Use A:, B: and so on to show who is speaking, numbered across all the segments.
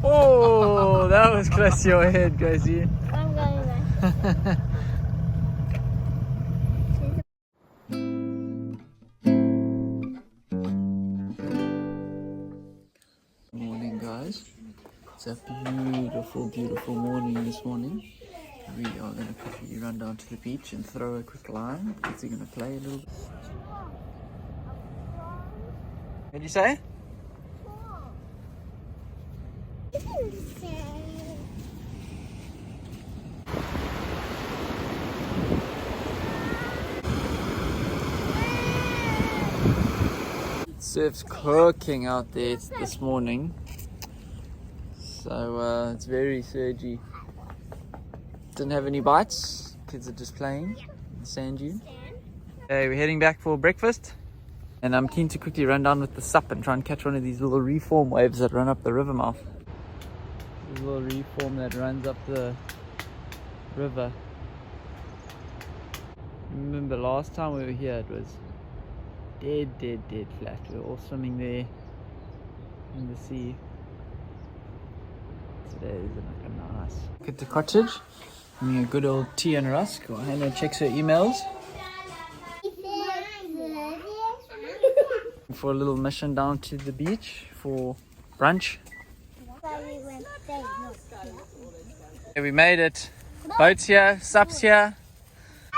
A: Oh, that was close to your head, Gracie.
B: I'm going back.
A: Morning, guys. It's a beautiful, beautiful morning this morning. We are going to quickly run down to the beach and throw a quick line. Kids are going to play a little bit. What did you say? Surf's cooking out there this morning, so it's very surgy. Didn't have any bites. Kids are just playing in the sand dune. Okay, we're heading back for breakfast, and I'm keen to quickly run down with the sup and try and catch one of these little reform waves that run up the river mouth. This little reform that runs up the river. Remember last time we were here, it was dead flat. We were all swimming there in the sea. Today is like a nice. Look at the cottage. Having a good old tea and rusk while Hannah checks her emails. For a little mission down to the beach for brunch. Okay, we made it. Boats here, sups here.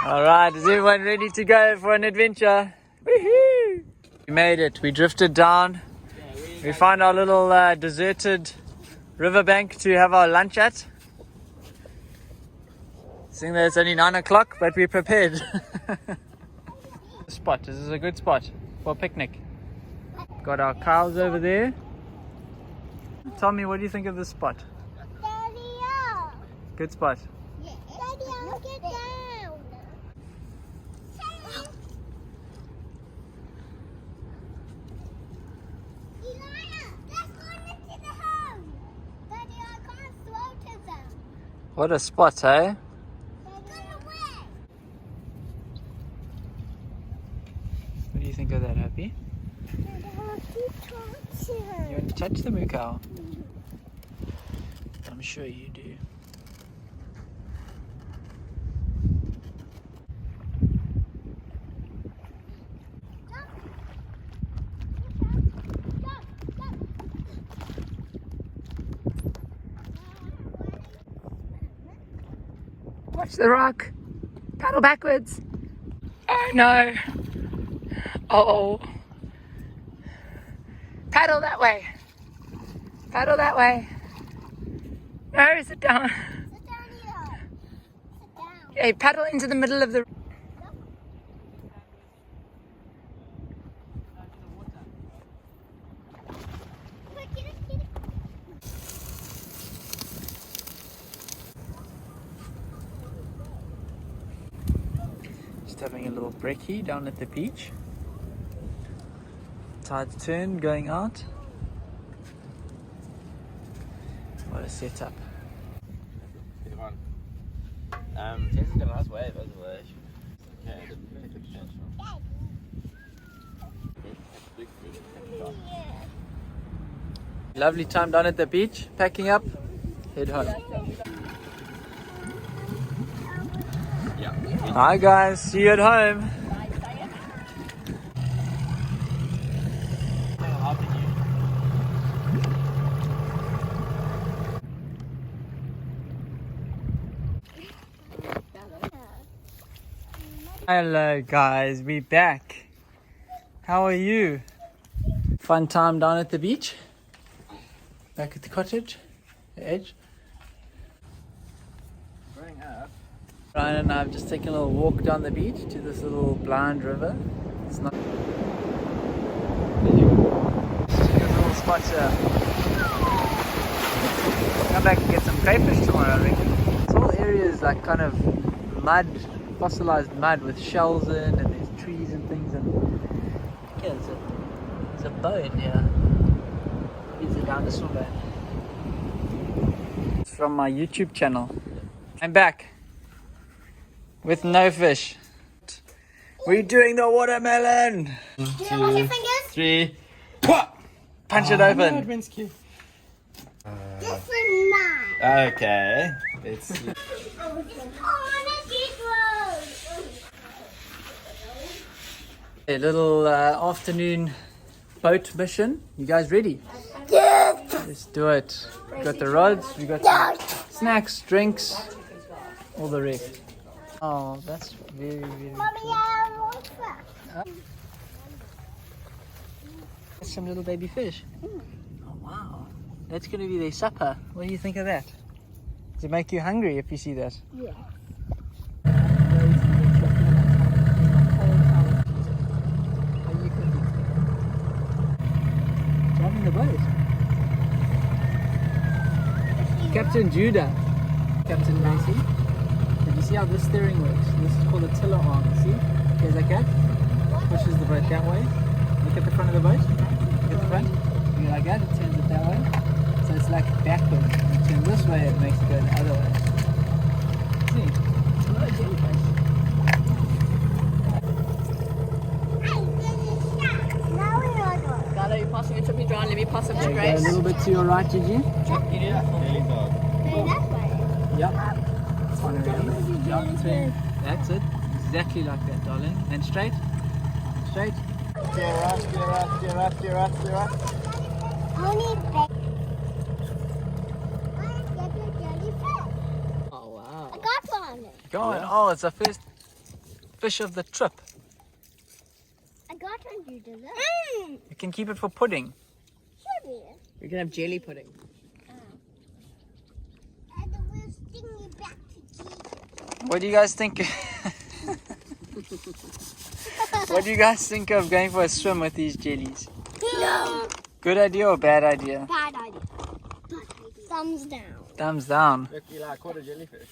A: Alright, is everyone ready to go for an adventure? Woohoo! We made it. We drifted down. We found our little deserted riverbank to have our lunch at. Seeing that it's only 9 o'clock, but we're prepared. Spot. This is a good spot for a picnic. Got our cows over there. Tell me, what do you think of this spot? Good spot.
B: Daddy, I'll get down.
A: What a spot, eh? What do you think of that, Happy? You want to touch the moo cow? I'm sure you do. Watch the rock. Paddle backwards. Oh no. Oh. Paddle that way. Paddle that way. No, sit down.
B: Sit down here. Sit down.
A: Okay, paddle into the middle of the... Just having a little brekkie down at the beach. Tide's turn, going out. What a setup.
C: Tastes like a nice wave, by the way. Okay,
A: Lovely time down at the beach, packing up, head home.
C: yeah.
A: Hi guys, see you at home. Hello guys, we back. How are you? Fun time down at the beach. Back at the cottage, the edge.
C: Going up.
A: Ryan and I have just taken a little walk down the beach to this little blind river. It's not. Just a good little spot here. Come back and get some crayfish tomorrow, I reckon. This whole area is like kind of mud, fossilized mud with shells in, and there's trees and things. And yeah, there's a bone here. It's a dinosaur bone. It's from my YouTube channel. I'm back with no fish. We're doing the watermelon. 1, 2, 3. Punch it open.
B: This is mine.
C: Okay. Let's see.
B: On a deep road.
A: A little afternoon boat mission. You guys ready?
B: Yes.
A: Let's do it. We got the rods, we got some snacks, drinks, all the rest. Oh, that's very, very
B: Mommy,
A: cool.
B: I want that.
A: There's some little baby fish. Oh, wow. That's going to be their supper. What do you think of that? Does it make you hungry if you see that?
B: Yeah.
A: Driving the boat. Captain Judah. Captain Macy. Did you see how this steering works? This is called a tiller arm. See? There's like that. Pushes the boat that way. Look at the front of the boat. Look at the front. You like that, it turns it that way. So it's like backwards. When you turn this way, it makes it go the other way. See? It's a lot of jellyfish.
D: Carla, you're passing it to me, John. Let me pass it to
A: Okay, go a
D: Grace.
A: little bit to your right, did you? Yep. On ready. Yep, turn. That's it. Exactly like that, darling. And straight. Straight.
C: Steer right, steer right, steer right, steer right, steer right.
B: Only big. I get a jellyfish.
A: Oh, wow.
B: I got one.
A: Go on. Oh, it's the first fish of the trip.
B: I got one, you did it.
A: You can keep it for pudding.
B: Should we?
D: We're going to have jelly pudding.
B: And we'll sting you back to Jesus.
A: What do you guys think? What do you guys think of going for a swim with these jellies?
B: No.
A: Good idea or bad idea?
B: Bad idea. Thumbs down.
A: Thumbs down.
C: Look, you like caught a jellyfish.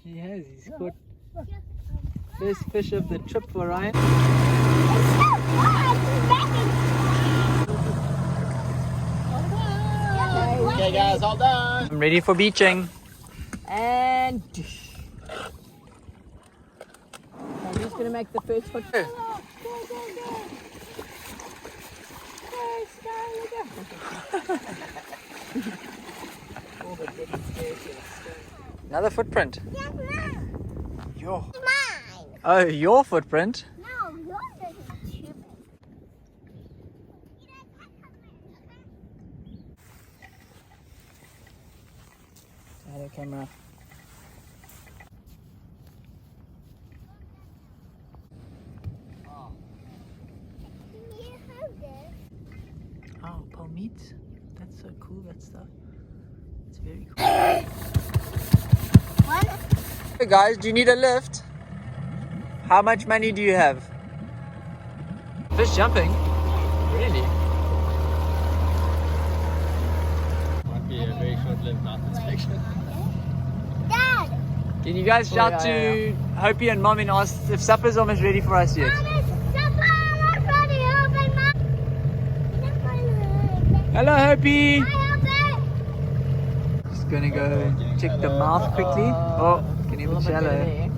A: He has. He's caught first fish of the trip for Ryan.
C: Okay, guys, hold on.
A: I'm ready for beaching.
D: And I'm just going to make the first foot.
A: Another footprint. Your.
B: Mine.
A: Oh, your footprint.
B: No, yours isn't stupid.
A: Shadow camera. Oh, palmite. That's so cool, that stuff. It's very cool. Hey guys, do you need a lift? How much money do you have? Fish jumping? Really?
C: Might be a very short-lived mouth inspection.
B: Dad!
A: Can you guys shout to Hopi and Mom and ask if supper's almost ready for us yet? Hello Hopi! Just gonna go check the mouth quickly. Oh, getting a bit shallow.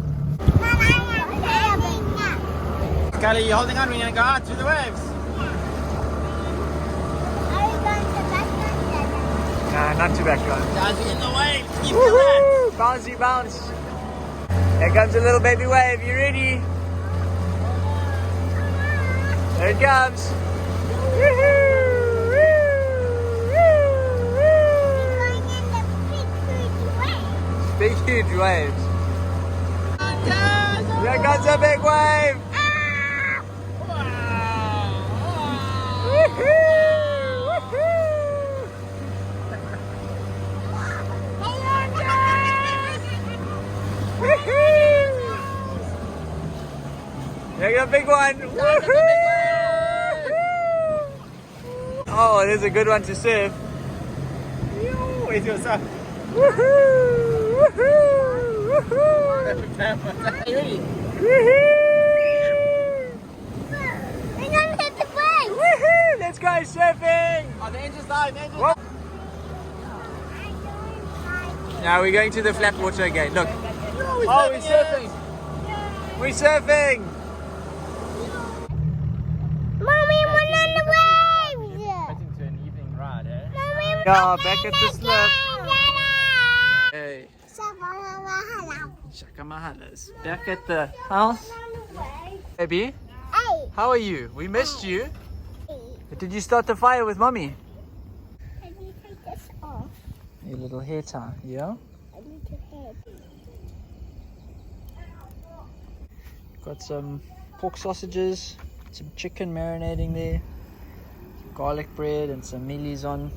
C: Scully, you holding on? We're going to go out through the waves.
A: Nah, not too bad, guys.
C: Guys, we're in the waves. Keep
A: Woohoo! Bouncy bounce. Here comes a little baby wave. You ready? There it comes. Woohoo! Big huge waves. Here comes a big wave. Woohoo! There's a big one. Oh, there's a good one to surf.
C: Where's your son?
A: Woohoo! Woohoo! Woohoo!
C: Are you ready?
A: Woohoo! Let's go surfing!
C: Oh, the engine's live. The engine's
A: What? Now we're going to the flat water again. Look. Oh, we're surfing. We're surfing. Yeah, back at the slip. Hey, Shakamahalas. Back at the house. Baby, how are you? We missed you. Did you start the fire with mommy?
B: Can you take this off?
A: Your little hair tie, yeah?
B: I need to head.
A: Got some pork sausages, some chicken marinating there, some garlic bread and some mealies on.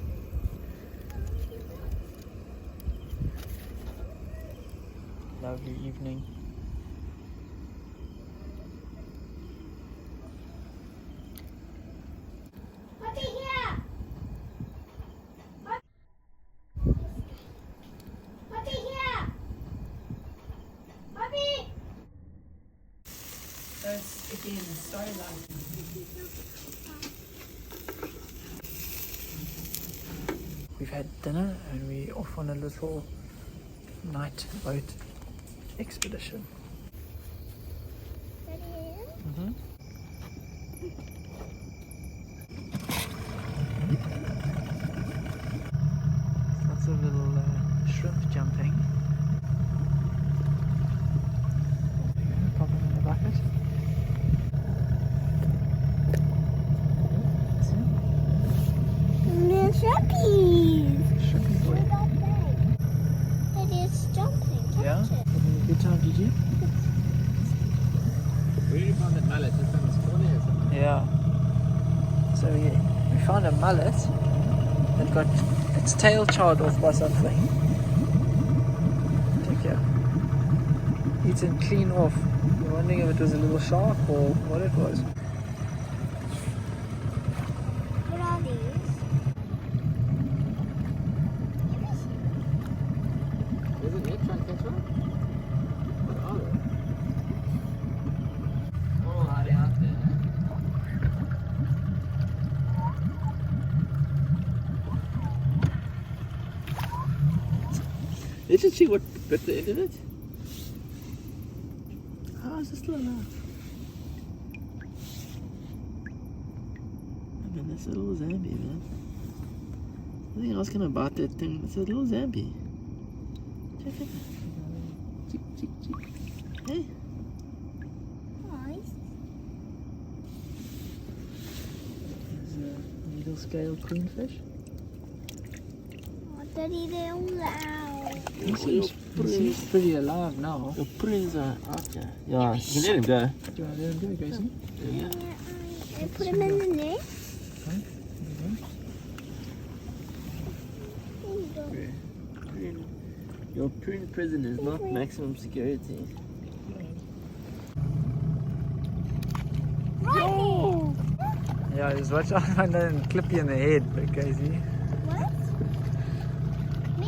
A: Lovely evening.
B: Puppy here! Puppy here! Puppy!
D: That's again the storyline.
A: We've had dinner and we're off on a little night boat expedition. Mm-hmm. Lots of little shrimp jumping. Pop them in the bucket.
B: Little shrimpies!
A: Shrimpy boy.
B: Look at that. It is jumping.
A: Yeah?
B: Catch it.
A: Having a good time, did you?
C: Where did you find that mallet? Just on this corner or something?
A: Yeah. So we found a mullet that got its tail charred off by something. Check here. Eaten clean off. We're wondering if it was a little shark or what it was.
B: What are these?
C: Is it net trying to catch one? What are they? Oh, are they out there? Did you see what bit the end of it? How is this still alive? I mean, that's a little zombie, man. I think I was gonna bite that thing. It's a little zombie. Check it out. Cheek, cheek, cheek. Hey.
B: Nice.
A: There's a needle scale queenfish.
B: Oh, Daddy, they're loud.
A: He seems pretty alive now.
C: The prunes are out there. Yeah, you can let him go.
A: Do you want to let him do it, Gracie?
C: Yeah.
B: I put them in the net. There you go.
C: Your prune prison is not maximum security.
B: Right
A: Yeah, just watch out if I don't clip you in the head, but Gracie.
B: there. What? Me?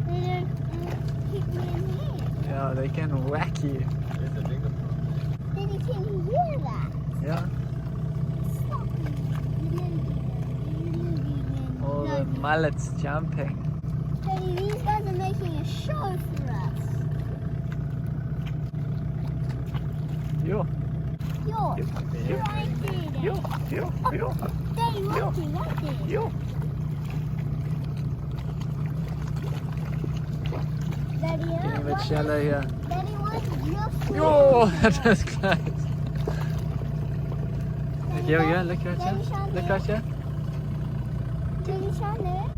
B: They don't hit me in the head.
A: Yeah, they can whack you.
C: There's a bigger prawn.
B: Daddy, can you hear that?
A: Yeah,
B: Stop it.
A: all the mullets jumping.
B: Daddy, these guys are making a show for us.
A: Yo,
B: Yo, right there, Daddy.
A: yo.
B: Daddy, right there.
A: Yo.
B: Daddy,
A: Getting a bit shallow here.
B: Daddy, what's your food?
A: Yo, that was close. Here we go, look right here. Look right here.
B: Daddy, Charlotte.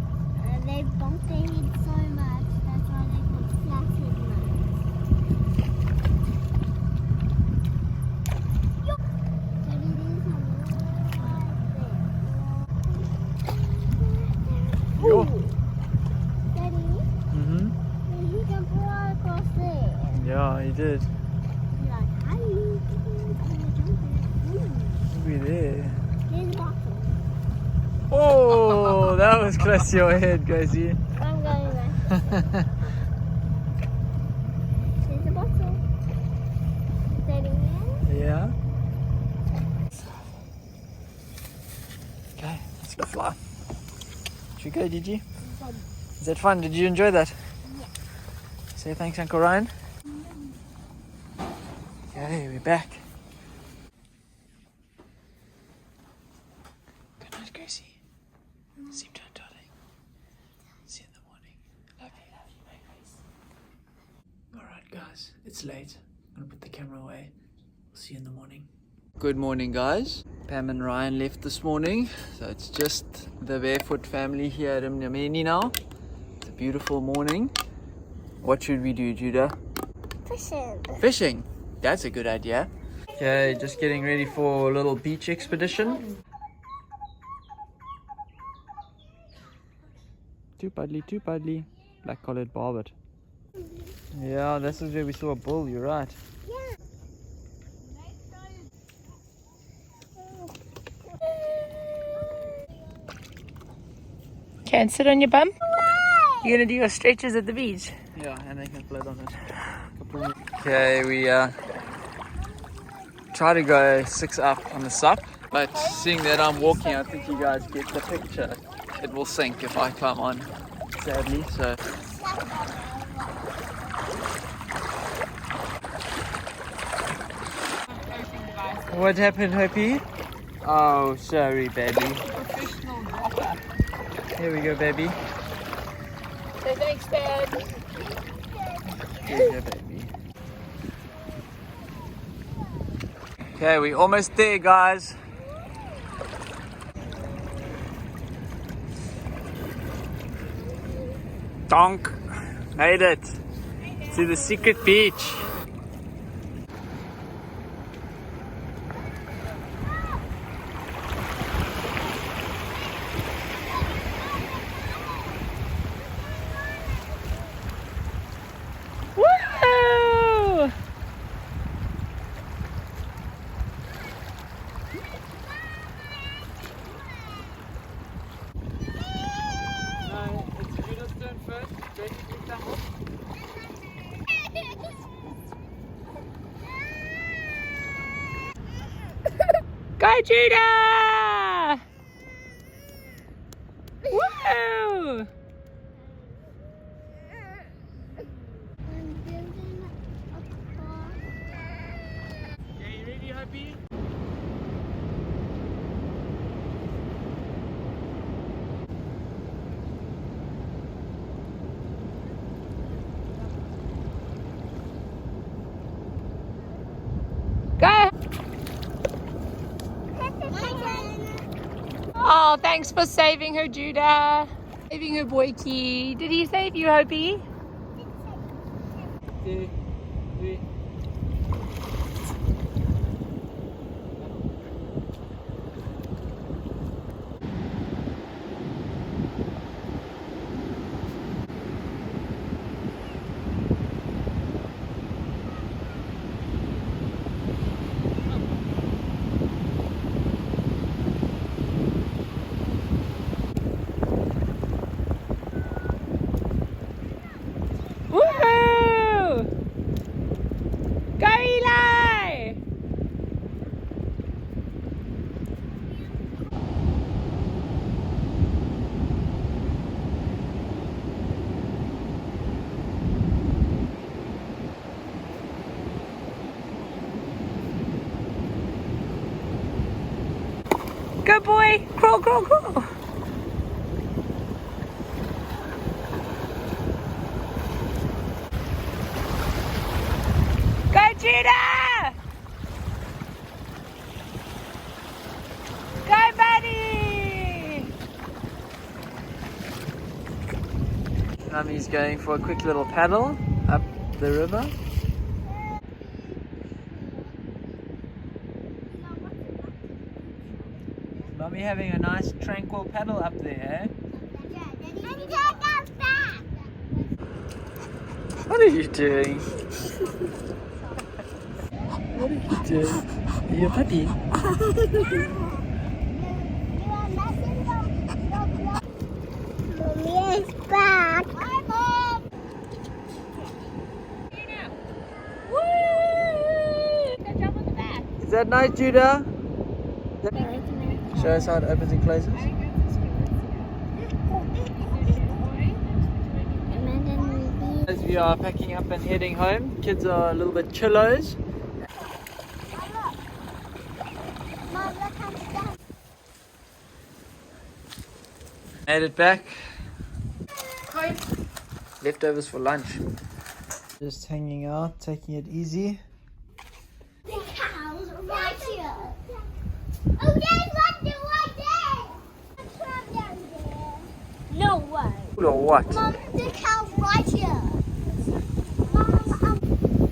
B: They bump their head so much, that's why they call flathead mullets. Daddy, there's a right
A: Yo.
B: there. Daddy,
A: Mm-hmm.
B: he jumped right across there.
A: Yeah, he did.
B: He's like, hi, can you jump it?
A: We're there.
B: There's a bottle.
A: Oh, that was close to your head, Gracie.
B: I'm going back. There's a bottle. Daddy,
A: Yeah. Okay, let's go fly. Should we go, Gigi? Is that fun? Did you enjoy that?
B: Yeah.
A: Say thanks, Uncle Ryan. Okay, we're back. Good night, Gracie. It's late. I'm gonna put the camera away. We'll see you in the morning. Good morning, guys. Pam and Ryan left this morning, so it's just the Barefoot family here at Mnyameni now. It's a beautiful morning. What should we do, Judah?
B: Fishing.
A: Fishing. That's a good idea. Okay, just getting ready for a little beach expedition. Too paddly. Black-collared barbet. Yeah, this is where we saw a bull, you're right.
D: Can sit on your bum? You're gonna do your stretches at the beach.
A: Yeah, and they can float on it. Okay, we try to go 6 up on the sup, but seeing that I'm walking, I think you guys get the picture. It will sink if I climb on, sadly, so. What happened, Hopi? Oh, sorry, baby.
D: Professional dropper.
A: Here we go, baby.
D: Say thanks, Dad.
A: Here you go, baby. Okay, we're almost there, guys. Donk. Made it to the secret beach. Woo! No, it's Judah's turn first. Ready to come off?
D: Go, Judah! Woo!
B: I'm building a car.
A: Okay, you ready, Hopi?
D: Go! Oh, thanks for saving her, Judah. Saving her, Boyki. Did he save you, Hopi?
A: 2, 3.
D: Woohoo! Go, Eli! Good boy! Crawl, crawl, crawl! Go, Judah! Go, buddy!
A: Mummy's going for a quick little paddle up the river. Mummy having a nice tranquil paddle up there, eh? What are you doing? What are you doing? Are you a puppy?
B: Mommy is back. Hi, Mom.
A: Is that nice, Judah? Show us how it opens and closes. As we are packing up and heading home, kids are a little bit chillos.
B: Mom, look how it's done.
A: Made it back. Leftovers for lunch. Just hanging out, taking it easy.
B: The cows are right here. Oh, there's one right there. A crab down there. No way.
A: Or what?
B: Mom, the cow's right here. Mom,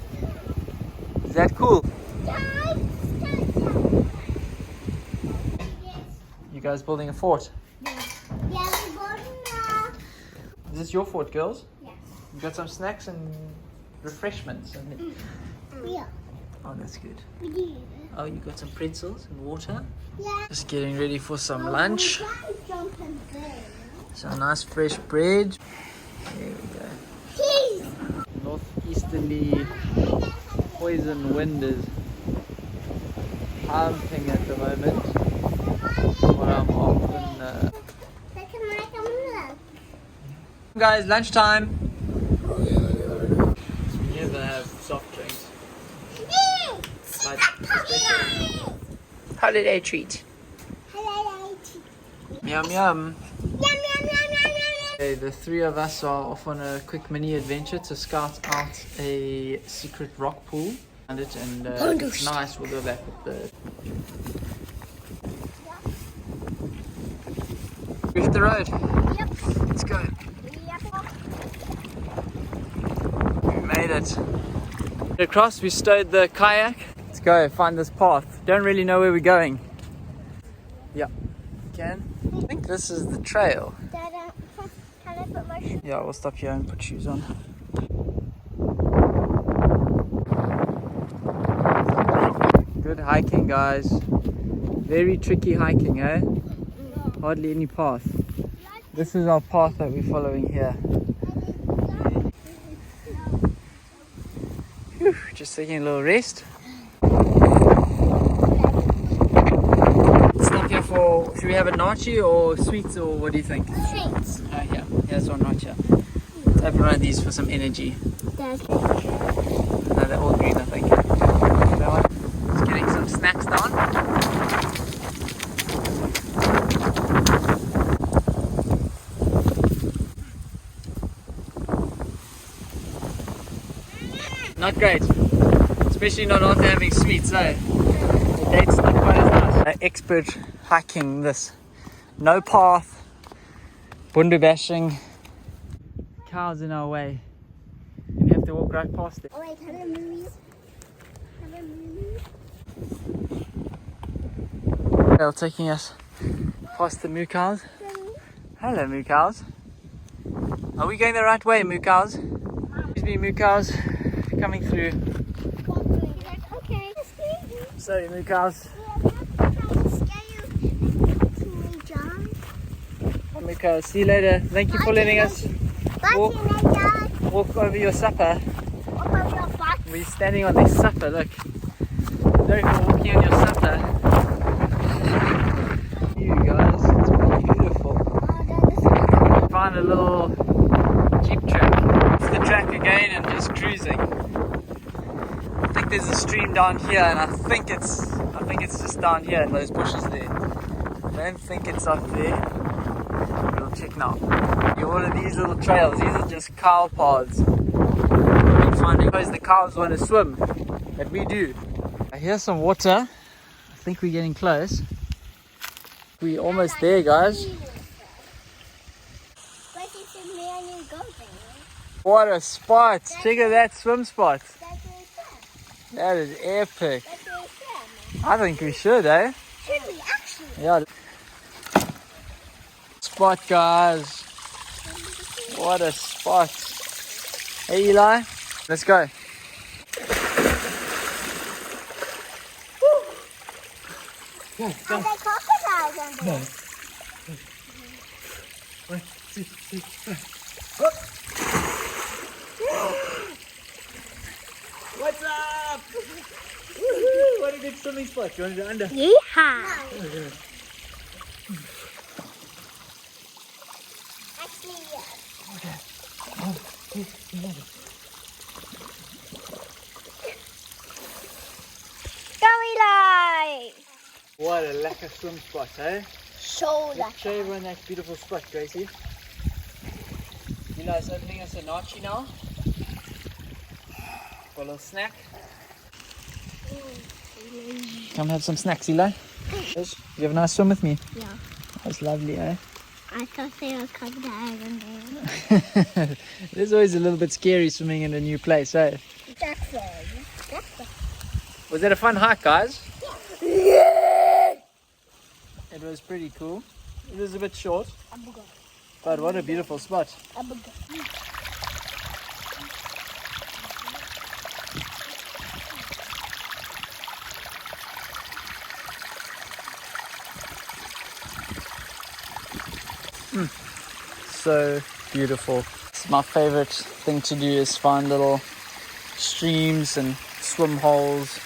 A: Is that cool?
B: Dad,
A: You guys building a fort?
B: yeah, we're going now.
A: Is this your fort, girls?
B: Yes.
A: You got some snacks and refreshments.
B: Yeah,
A: Oh, that's good.
B: we did.
A: Oh, you got some pretzels and water.
B: Yeah.
A: Just getting ready for some lunch.
B: Jumping there.
A: Some nice fresh bread. There we go.
B: Please.
A: Northeasterly poison wind is pumping at the moment. Where I'm often. Guys, lunchtime. Here they have soft drinks. But special.
D: Holiday treat.
A: Yum yum. Okay, the three of us are off on a quick mini adventure to scout out a secret rock pool. And if it's nice, we'll go back with the. We hit the road.
B: Yep.
A: Let's go. We made it. Across, we stowed the kayak. Let's go find this path. Don't really know where we're going. Yeah, can. I think this is the trail.
B: Dad, can I put my shoes?
A: Yeah, we'll stop here and put shoes on. Good hiking, guys. Very tricky hiking, eh? Hardly any path. This is our path that we're following here. Whew, just taking a little rest. Stop here for, should we have a nachi or sweets or what do you think?
B: Sweets.
A: Yeah, here's one right here. Let's open one of these for some energy.
B: Dad.
A: No, they're all green, I think. That one. Just getting some snacks down. Not great, especially not after having sweets, eh? The date's not quite as nice. Expert hiking this. No path, bundu bashing, cows in our way. And you have to walk right past it.
B: Oh wait, can I move? Can I move?
A: They're taking us past the moo cows. Hello, moo cows. Are we going the right way, moo cows? Excuse me, moo cows. Coming through.
B: Okay.
A: Sorry, moo cows. Moo cows. See you later. Thank you for letting us walk over your supper. We're standing on their supper. Look. Sorry for walking on your supper. You guys, it's beautiful. Find a little jeep track. Off the track again and just cruising. I think there's a stream down here, and I think it's just down here in those bushes there. I don't think it's up there. We'll check now. All of these little trails, these are just cow paths. We're finding because the cows want to swim, but we do. Here's some water. I think we're getting close. We're almost there, guys. What a spot! Check out that swim spot. That is epic. I think we should, eh?
B: Should we actually?
A: Yeah. Spot, guys. What a spot. Hey, Eli. Let's go.
B: Are there crocodiles under there?
A: One, two, three, four. What's up? Woohoo! What a good swimming spot. You want to go under?
B: Yeehaw! Actually, yes.
A: Okay. One, two, three.
B: Go, Eli!
A: What a lekker swim spot, eh?
B: So
A: Let's show everyone that beautiful spot, Gracie. Eli's opening us a nachi now. For a little snack. Come have some snacks, Eli. You have a nice swim with me?
B: Yeah.
A: That's lovely, eh?
B: I thought they were coming down there.
A: It is always a little bit scary swimming in a new place, eh?
B: Jackson.
A: Was that a fun hike, guys?
B: Yeah.
A: It was pretty cool. It was a bit short, but what a beautiful spot. So beautiful. It's my favorite thing to do is find little streams and swim holes.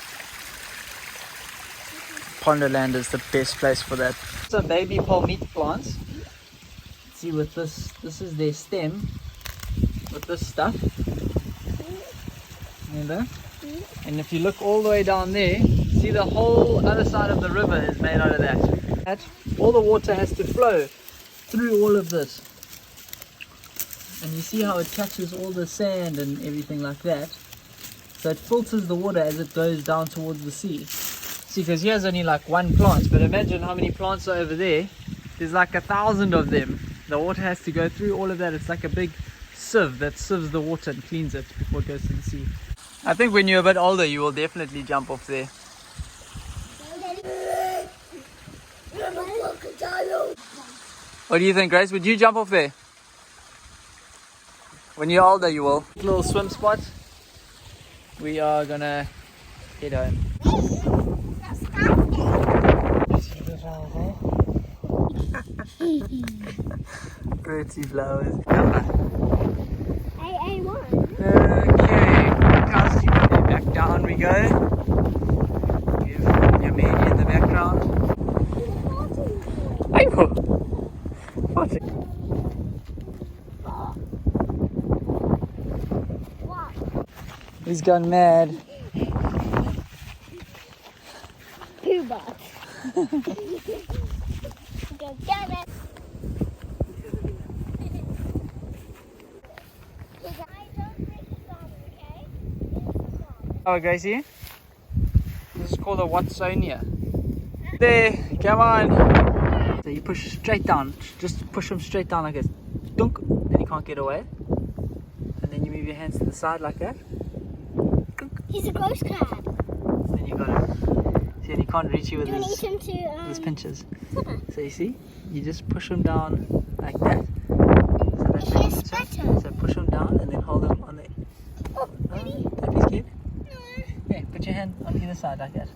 A: Ponderland is the best place for that. Some baby palmite plants. See, with this is their stem with this stuff. Remember? And if you look all the way down there, see the whole other side of the river is made out of that. All the water has to flow through all of this. And you see how it catches all the sand and everything like that. So it filters the water as it goes down towards the sea. See, because here's only like one plant, but imagine how many plants are over there. There's like 1,000 of them. The water has to go through all of that. It's like a big sieve that sieves the water and cleans it before it goes to the sea. I think when you're a bit older, you will definitely jump off there. What do you think, Grace? Would you jump off there? When you're older, you will. Little swim spot. We are gonna head home. Pretty flowers.
B: I won.
A: Okay, cast you there. Back down we go. Give your baby in the background. What? He's gone mad.
B: Cuba. Go get it.
A: Oh, Gracie. This is called a Watsonia. There, come on. So you push straight down. Just push him straight down like this. Dunk. Then he can't get away. And then you move your hands to the side like that.
B: He's a ghost crab.
A: Then you got him. See, and he can't reach you with
B: Do you need him to
A: his pinches.
B: supper?
A: So you see, you just push him down like that. So that's how you
B: He's
A: swim.
B: better.
A: So push him down and then hold him on the.
B: Oh, ready?
A: Don't be scared. Yeah, put your hand on either side like that.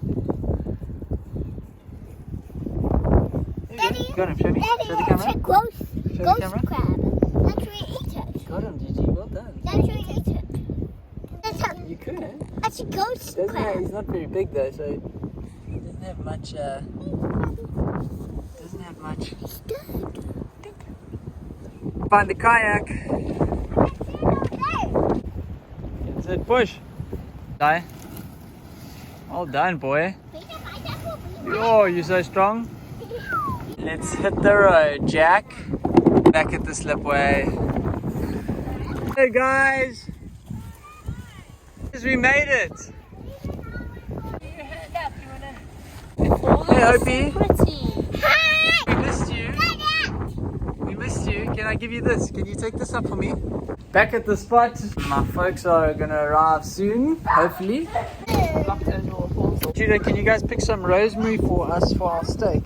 B: Daddy,
A: Got him, show me.
B: Daddy,
A: Show the
B: it's
A: camera.
B: a ghost
A: Show the camera.
B: crab. Let's eat it.
A: Got him, Gigi. Well done.
B: Let's eat it.
A: You could.
B: That's a ghost crab.
A: He's not very big though, so he doesn't have much. Find the kayak. That's it. Push. Die. All done, boy. Oh, you're so strong. Let's hit the road, Jack. Back at the slipway. Hey guys. We made it. Hey Opie. We missed you. We missed you. Can I give you this? Can you take this up for me? Back at the spot. My folks are gonna arrive soon, hopefully. Judah, can you guys pick some rosemary for us for our steak?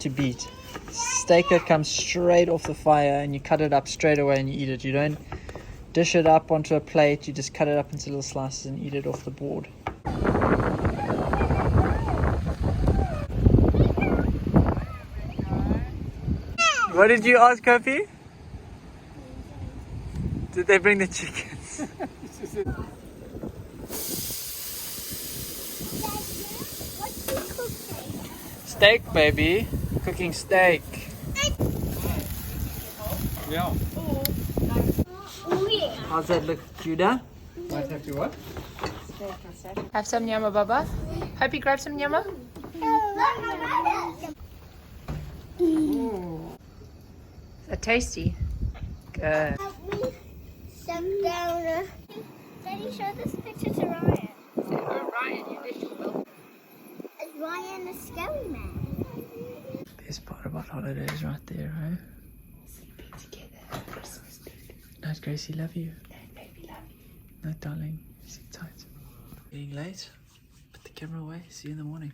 A: To beat. Steak that comes straight off the fire and you cut it up straight away and you eat it. You don't dish it up onto a plate, you just cut it up into little slices and eat it off the board. What did you ask, Kofi? Did they bring the chickens? Steak, baby. Cooking steak.
C: Yeah.
A: How's that look, Judah?
C: Might have to what?
D: Have some nyama, Baba. Hope you grab some nyama. Are tasty? Good.
B: Help me Jump down. Daddy, show this picture to Ryan.
D: Oh, Ryan, you little.
B: Is Ryan a scary man?
A: Best part about holidays right there, right? Sleeping together. Christmas Day. Night, Gracie, love you. Night, baby, love you. Night, darling. Sleep tight. Getting late. Put the camera away. See you in the morning.